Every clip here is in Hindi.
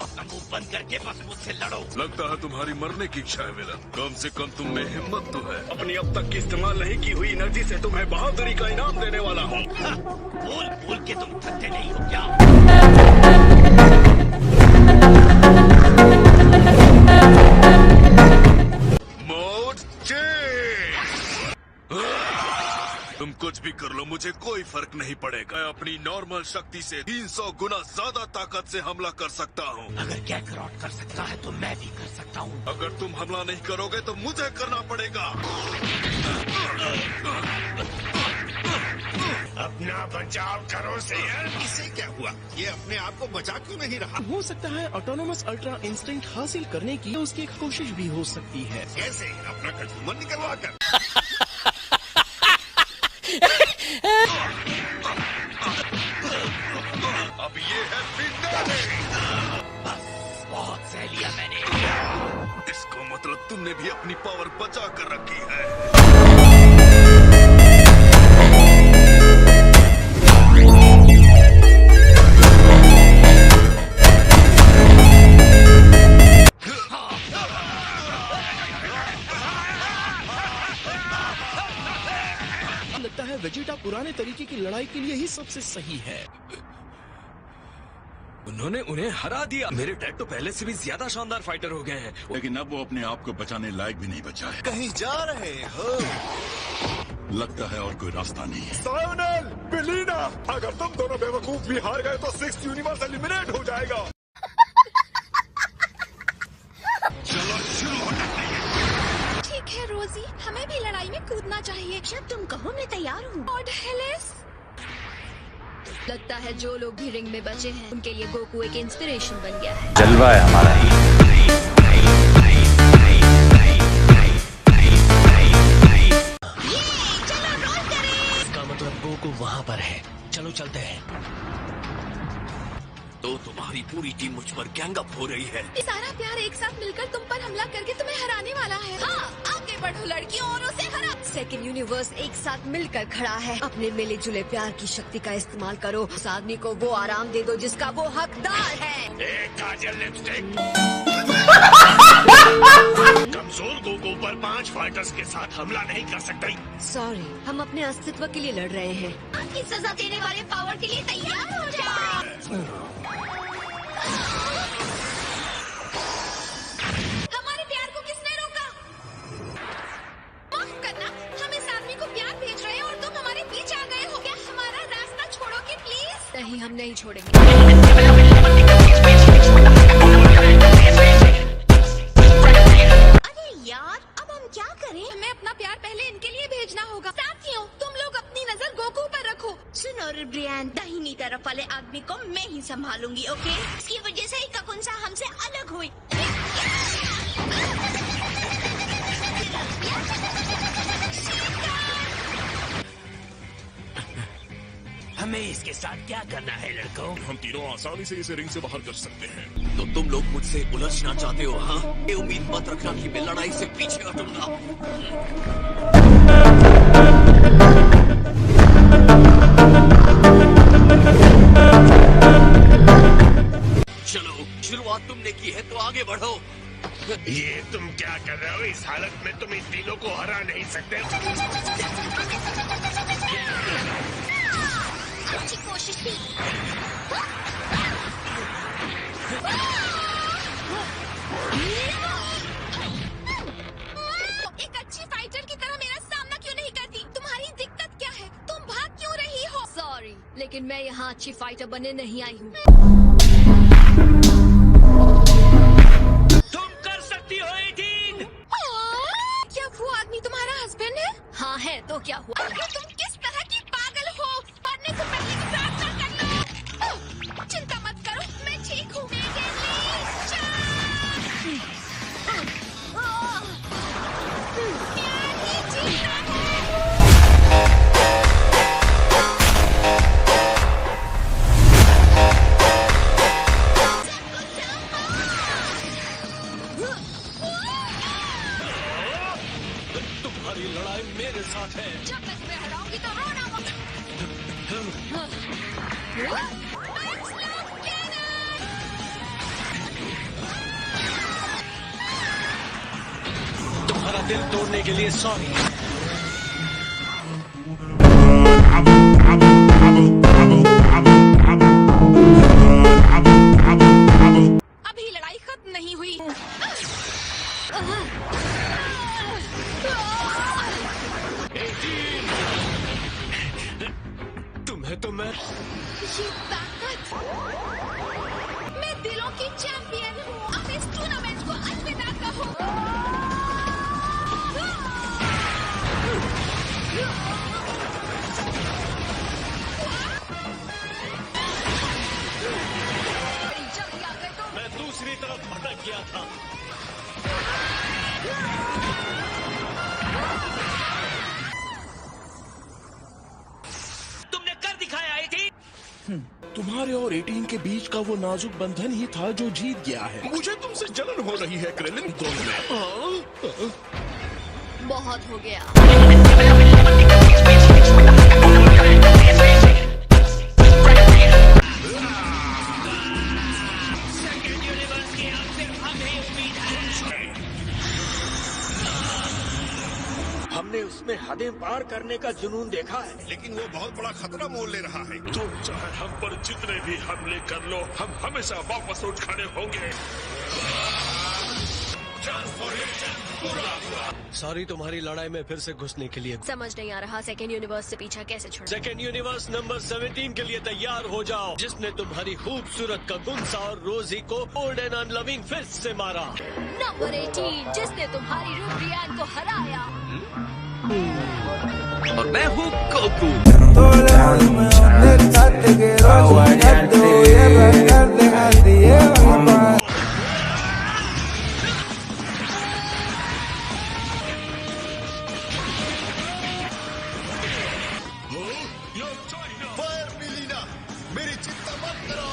अपना मुंह बंद करके बस मुझसे लड़ो। लगता है तुम्हारी मरने की इच्छा है विलन। कम से कम तुम में हिम्मत तो है। अपनी अब तक की इस्तेमाल नहीं की हुई एनर्जी से तुम्हें बहादुरी का इनाम देने वाला हूँ। बोल बोल के तुम थकते नहीं हो क्या? Mode change. तुम कुछ भी कर लो, मुझे कोई फर्क नहीं पड़ेगा। मैं अपनी नॉर्मल शक्ति से 300 गुना ज्यादा ताकत से हमला कर सकता हूँ। अगर कैकरॉट कर सकता है तो मैं भी कर सकता हूँ। अगर तुम हमला नहीं करोगे तो मुझे करना पड़ेगा। अपना बचाव करो शेर। इसे क्या हुआ? ये अपने आप को बचा क्यों नहीं रहा? हो सकता है ऑटोनोमस अल्ट्रा इंस्टिंक्ट हासिल करने की उसकी एक कोशिश भी हो सकती है। कैसे? अपना कचूमर निकलवा कर। अब ये है फिनाले। बस बहुत सह लिया मैंने। इसका मतलब तुमने भी अपनी पावर बचा कर रखी है। लगता है वेजिटा पुराने तरीके की लड़ाई के लिए ही सबसे सही है। उन्होंने उन्हें हरा दिया। मेरे डैड तो पहले से भी ज्यादा शानदार फाइटर हो गए हैं। लेकिन अब वो अपने आप को बचाने लायक भी नहीं बचा है। कहीं जा रहे हो? लगता है और कोई रास्ता नहीं है। सायोनल, बेलिना, अगर तुम दोनों बेवकूफ भी हार गए तो 6 यूनिवर्स एलिमिनेट हो जाएगा। चलो शुरू होना चाहिए। ठीक है रोजी, हमें भी लड़ाई में कूदना चाहिए। जब तुम कहो मैं तैयार हूँ। और हेलेस? लगता है जो लोग भी रिंग में बचे हैं उनके लिए गोकू एक इंस्पिरेशन बन गया है। जलवा है हमारा। चलो रोल करें। इसका मतलब गोकू वहाँ पर है। चलो चलते हैं। तो तुम्हारी पूरी टीम मुझ पर गैंग अप हो रही है। ये सारा प्यार एक साथ मिलकर तुम पर हमला करके तुम्हें हराने वाला है। हाँ, आगे बढ़ो लड़कियों और उसे हरा। सेकंड यूनिवर्स एक साथ मिलकर खड़ा है। अपने मिले जुले प्यार की शक्ति का इस्तेमाल करो। उस आदमी को वो आराम दे दो जिसका वो हकदार है। एक काजल लिपस्टिक। कमजोर गोकू पर 5 फाइटर्स के साथ हमला नहीं कर सकते। सॉरी, हम अपने अस्तित्व के लिए लड़ रहे हैं। आपकी सजा देने वाले पावर के लिए तैयार हो जाओ। हमारे प्यार को किसने रोका? माफ करना, हम इस आदमी को प्यार भेज रहे हैं और तुम हमारे बीच आ गए हो। क्या हमारा रास्ता छोड़ोगे प्लीज? नहीं, हम नहीं छोड़ेंगे। अरे यार, अब हम क्या करें? हमें अपना प्यार पहले इनके लिए भेजना होगा। साथियों, तुम लोग अपनी नजर गोकू पर रखो। सुनो ब्रियान, दाहिनी तरफ वाले आदमी को मैं ही संभालूंगी, ओके? इसकी वजह से काकुंसा हमसे अलग हुई। हमें इसके साथ क्या करना है लड़कों? हम तीनों आसानी से इसे रिंग से बाहर कर सकते हैं। तो तुम लोग मुझसे उलझना चाहते हो? हाँ, ये उम्मीद मत रखना कि मैं लड़ाई से पीछे हटूंगा। चलो, शुरुआत तुमने की है तो आगे बढ़ो। ये तुम क्या कर रहे हो? इस हालत में तुम इन तीनों को हरा नहीं सकते। अच्छी कोशिश थी। एक अच्छी फाइटर की तरह मेरा सामना क्यों नहीं करती? तुम्हारी दिक्कत क्या है? तुम भाग क्यों रही हो? सॉरी, लेकिन मैं यहाँ अच्छी फाइटर बनने नहीं आई हूँ। तुम कर सकती हो 18। क्या वो आदमी तुम्हारा हस्बैंड है? हाँ है, तो क्या हुआ? तुम किस तरह की पागल हो? मरने से पहले प्रार्थना करना। चिंता मत करो, मैं ठीक हूँ। प्यार ही जीता है। तुम्हारी लड़ाई मेरे साथ है। जब मैं तुम्हें हराऊंगी तो रोना मत। दिल तोड़ने के लिए सॉरी। अभी लड़ाई खत्म नहीं हुई। तुम्हें तो मैं ये ताकत, मैं दिलों की चैंपियन हूँ। अब इस टूर्नामेंट को अलविदा कहो। जल्दी आ गए तो मैं दूसरी तरफ भटक गया था। तुमने कर दिखाया 18। तुम्हारे और 18 के बीच का वो नाजुक बंधन ही था जो जीत गया है। मुझे तुमसे जलन हो रही है क्रेलिन। दोनों में बहुत हो गया। हमने उसमें हदें पार करने का जुनून देखा है, लेकिन वो बहुत बड़ा खतरा मोल ले रहा है। तुम चाहे हम पर जितने भी हमले कर लो, हम हमेशा वापस उठ खड़े होंगे। सॉरी तुम्हारी लड़ाई में फिर से घुसने के लिए। समझ नहीं आ रहा सेकेंड यूनिवर्स से पीछा कैसे छोड़। सेकेंड यूनिवर्स नंबर 17 के लिए तैयार हो जाओ, जिसने तुम्हारी खूबसूरत का गुंसा और रोजी को ओल्ड एंड अनलविंग फिस्ट से मारा। नंबर 18 जिसने तुम्हारी रूबियान को हराया। और मैं हूँ गोकू। फायर मिलीना, मेरी चिंता मत करो।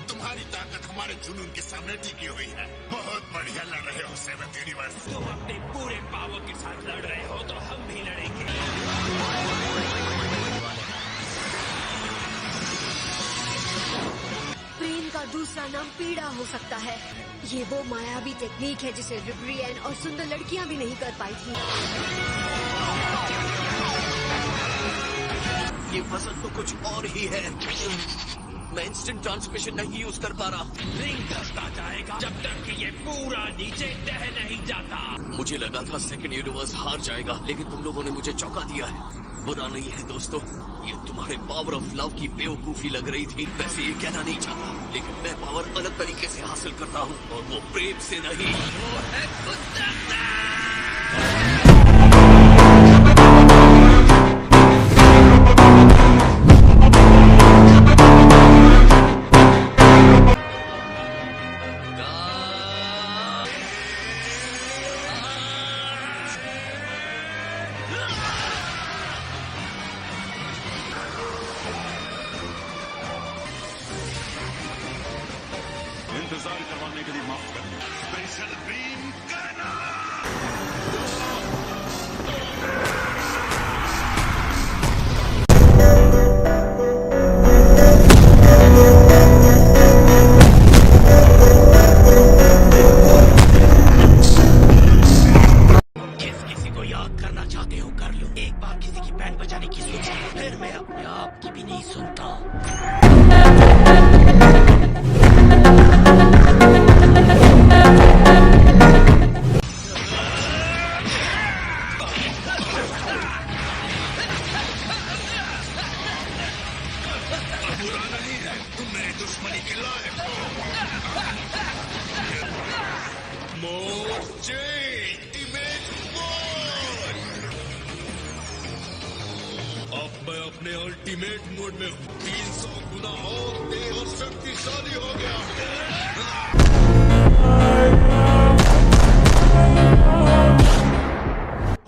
तुम्हारी ताकत हमारे जुनून के सामने टिकी हुई है। बहुत बढ़िया लड़ रहे हो सेवंथ यूनिवर्स। तुम अपने पूरे पावर के साथ लड़ रहे हो तो हम भी लड़ेंगे। प्रेम का दूसरा नाम पीड़ा हो सकता है। ये वो मायावी टेक्निक है जिसे रिब्रियन और सुंदर लड़कियां भी नहीं कर पाई थी। ये फसल तो कुछ और ही है। मैं इंस्टेंट ट्रांसमिशन नहीं यूज कर पा रहा। रिंग धसता जाएगा जब तक कि ये पूरा नीचे ढह नहीं जाता। मुझे लगा था सेकंड यूनिवर्स हार जाएगा, लेकिन तुम लोगों ने मुझे चौंका दिया है। बुरा नहीं है दोस्तों, ये तुम्हारे पावर ऑफ लव की बेवकूफी लग रही थी। वैसे ये कहना नहीं चाहता, लेकिन मैं पावर अलग तरीके से हासिल करता हूँ, और वो प्रेम से नहीं। वो है कुदरत। इंतजार करवाने के लिए माफ करना। स्पेशल बीम करना। जिस किसी को याद करना चाहते हो कर लो। एक बार किसी की बैंड बजाने की सोची, फिर मैं अपने आप की भी नहीं सुनता। बुरा नहीं है, तुम मेरी दुश्मनी के लायक हो। Mode change, ultimate mode. अब मैं अपने अल्टीमेट मोड में हूँ। 300 गुना और तेज और शक्तिशाली हो गया हूँ।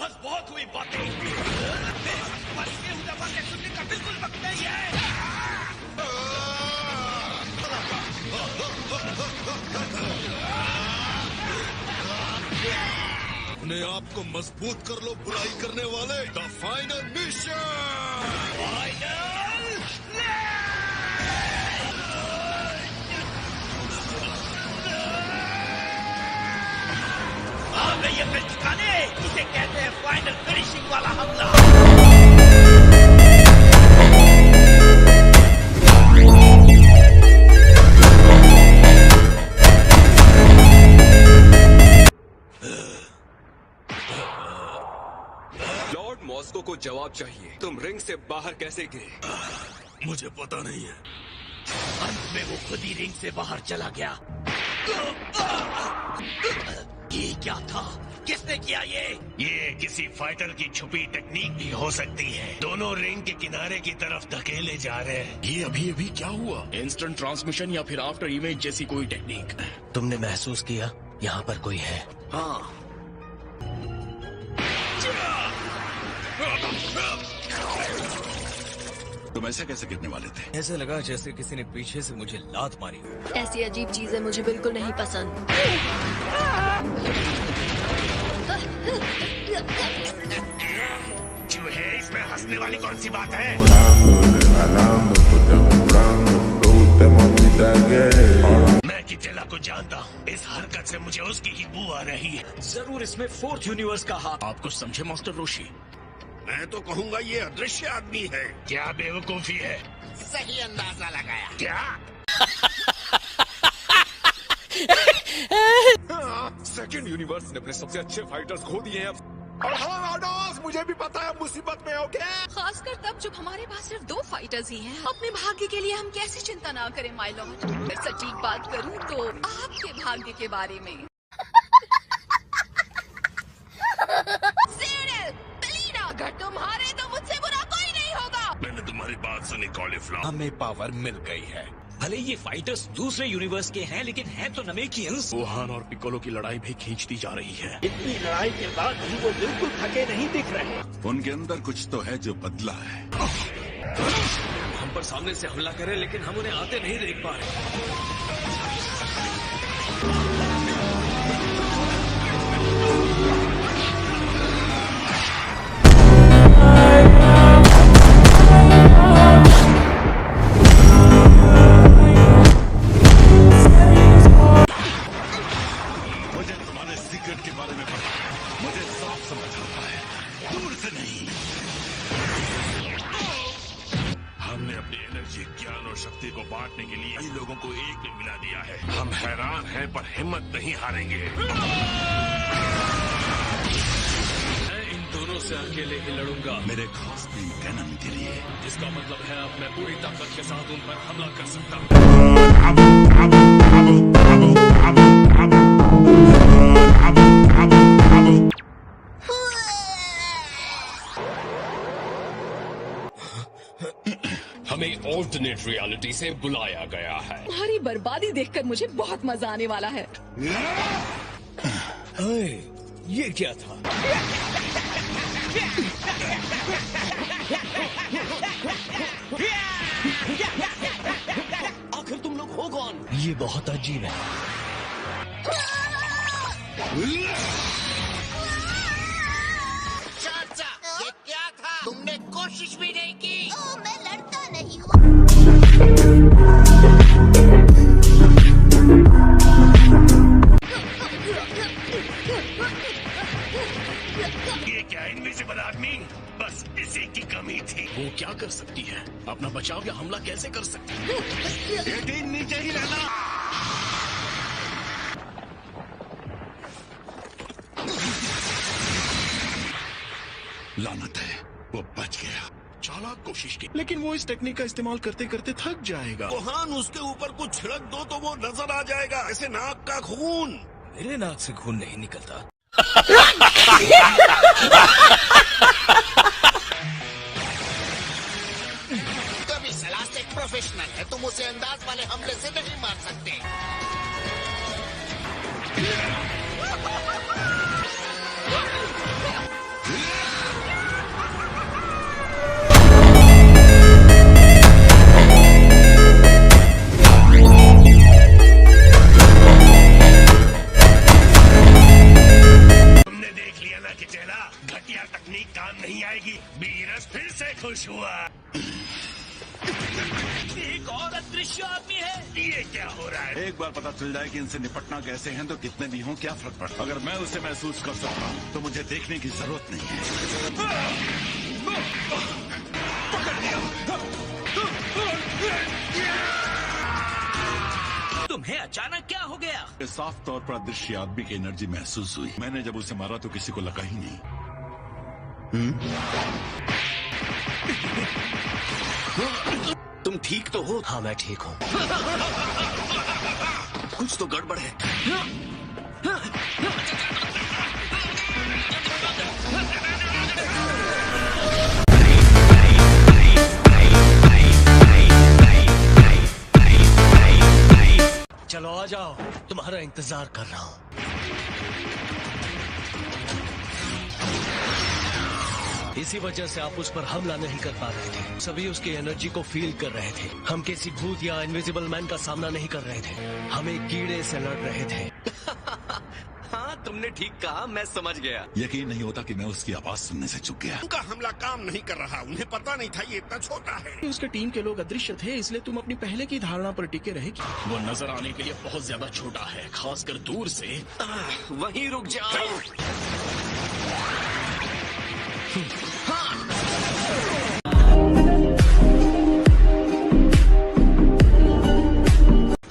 बस बहुत हुई बातें। बस ये दबा के सुनने का बिल्कुल वक्त नहीं है। अपने आप को मजबूत कर लो बुराई करने वाले। The final mission. मैं ये फिर दिखाने इसे कहते हैं फाइनल फिनिशिंग वाला हमला। लॉर्ड मॉस्को को जवाब चाहिए। तुम रिंग से बाहर कैसे गिरे? मुझे पता नहीं है। अंत में वो खुद ही रिंग से बाहर चला गया। ये क्या था? किसने किया ये किसी फाइटर की छुपी टेक्निक भी हो सकती है। दोनों रिंग के किनारे की तरफ धकेले जा रहे हैं। ये अभी क्या हुआ? इंस्टेंट ट्रांसमिशन या फिर आफ्टर इमेज जैसी कोई टेक्निक? तुमने महसूस किया यहाँ पर कोई है? हाँ, तुम ऐसे कैसे गिरने वाले थे? ऐसे लगा जैसे किसी ने पीछे से मुझे लात मारी हो। ऐसी अजीब चीजें मुझे बिल्कुल नहीं पसंद। चूहे, इसमें हंसने वाली कौन सी बात है? मैं किटेला को जानता हूँ। इस हरकत से मुझे उसकी ही बू आ रही है। जरूर इसमें फोर्थ यूनिवर्स का हाथ। आप कुछ समझे मास्टर रोशी? मैं तो कहूंगा ये अदृश्य आदमी है। क्या बेवकूफी है? सही अंदाजा लगाया। क्या? सेकंड यूनिवर्स ने अपने सबसे अच्छे फाइटर्स खो दिए हैं। और हाँ आडोस, मुझे भी पता है मुसीबत में हो गया। खासकर तब जब हमारे पास सिर्फ 2 फाइटर्स ही हैं। अपने भाग्य के लिए हम कैसे चिंता ना करें माय लॉर्ड। मैं सटीक बात करूं तो आपके भाग्य के बारे में। सीरियल, बेलिना, अगर तुम हारे तो मुझसे बुरा कोई नहीं होगा। मैंने तुम्हारी बात सुनी कॉलीफ्लावर। हमें पावर मिल गई है। भले ये फाइटर्स दूसरे यूनिवर्स के हैं, लेकिन हैं तो नमेकियंस। वुहान और पिकोलो की लड़ाई भी खींचती जा रही है। इतनी लड़ाई के बाद भी वो बिल्कुल थके नहीं दिख रहे। उनके अंदर कुछ तो है जो बदला है। हम पर सामने से हमला करें, लेकिन हम उन्हें आते नहीं देख पा रहे। मुझे तुम्हारे सीक्रेट के बारे में पता है। मुझे साफ समझ आता है, दूर से नहीं। हमने अपनी एनर्जी, ज्ञान और शक्ति को बांटने के लिए इन लोगों को एक में मिला दिया है। हम हैरान हैं पर हिम्मत नहीं हारेंगे। मैं इन दोनों से अकेले ही लड़ूंगा, मेरे खास दिन कैनन के लिए। जिसका मतलब है अब मैं पूरी ताकत के साथ उन पर हमला कर सकता हूँ। हमें ऑल्टरनेट रियलिटी से बुलाया गया है। तुम्हारी बर्बादी देखकर मुझे बहुत मजा आने वाला है। अरे, ये क्या था? आखिर तुम लोग हो कौन? ये बहुत अजीब है। चाचा, ये क्या था? तुमने कोशिश भी नहीं की। ओ, मैं लड़ता नहीं हूँ। ये क्या इनविजिबल आदमी? बस इसी की कमी थी। वो क्या कर सकती है? अपना बचाव या हमला कैसे कर सकती है? ये दिन नीचे ही रहना। लानत है, वो बच गया। चालाक कोशिश की, लेकिन वो इस टेक्निक का इस्तेमाल करते करते थक जाएगा। वुहान, उसके ऊपर कुछ छिड़क दो तो वो नजर आ जाएगा। ऐसे नाक का खून। मेरे नाक से खून नहीं निकलता। कभी सलाह एक प्रोफेशनल है, तुम उसे अंदाज वाले हमले से नहीं मार सकते। तुमने देख लिया काम नहीं आएगी। बीरस फिर से खुश हुआ। एक और अदृश्य आदमी है। ये क्या हो रहा है? एक बार पता चल जाए कि इनसे निपटना कैसे है तो कितने भी हों क्या फर्क पड़ता। अगर मैं उसे महसूस कर सकता हूँ तो मुझे देखने की जरूरत नहीं है। तुम्हें अचानक क्या हो गया? साफ तौर पर अदृश्य आदमी की एनर्जी महसूस हुई। मैंने जब उसे मारा तो किसी को लगा ही नहीं। तुम ठीक तो हो? हाँ मैं ठीक हूँ। कुछ तो गड़बड़ है। चलो आ जाओ, तुम्हारा इंतजार कर रहा हूँ। इसी वजह से आप उस पर हमला नहीं कर पा रहे थे। सभी उसकी एनर्जी को फील कर रहे थे। हम किसी भूत या इनविजिबल मैन का सामना नहीं कर रहे थे। हम एक कीड़े से लड़ रहे थे। हाँ तुमने ठीक कहा, मैं समझ गया। यकीन नहीं होता कि मैं उसकी आवाज सुनने से चूक गया। उनका हमला काम नहीं कर रहा। उन्हें पता नहीं था ये इतना छोटा है। उसके टीम के लोग अदृश्य थे, इसलिए तुम अपनी पहले की धारणा पर टिके रहे। वो नजर आने के लिए बहुत ज्यादा छोटा है, खासकर दूर से। वहीं रुक जाओ।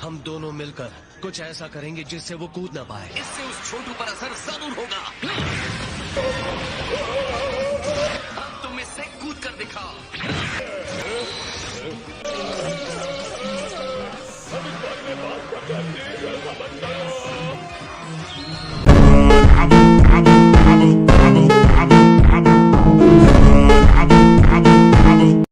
हम दोनों मिलकर कुछ ऐसा करेंगे जिससे वो कूद ना पाए। इससे उस छोटू पर असर जरूर होगा। अब तुम इससे कूद कर दिखाओ। अब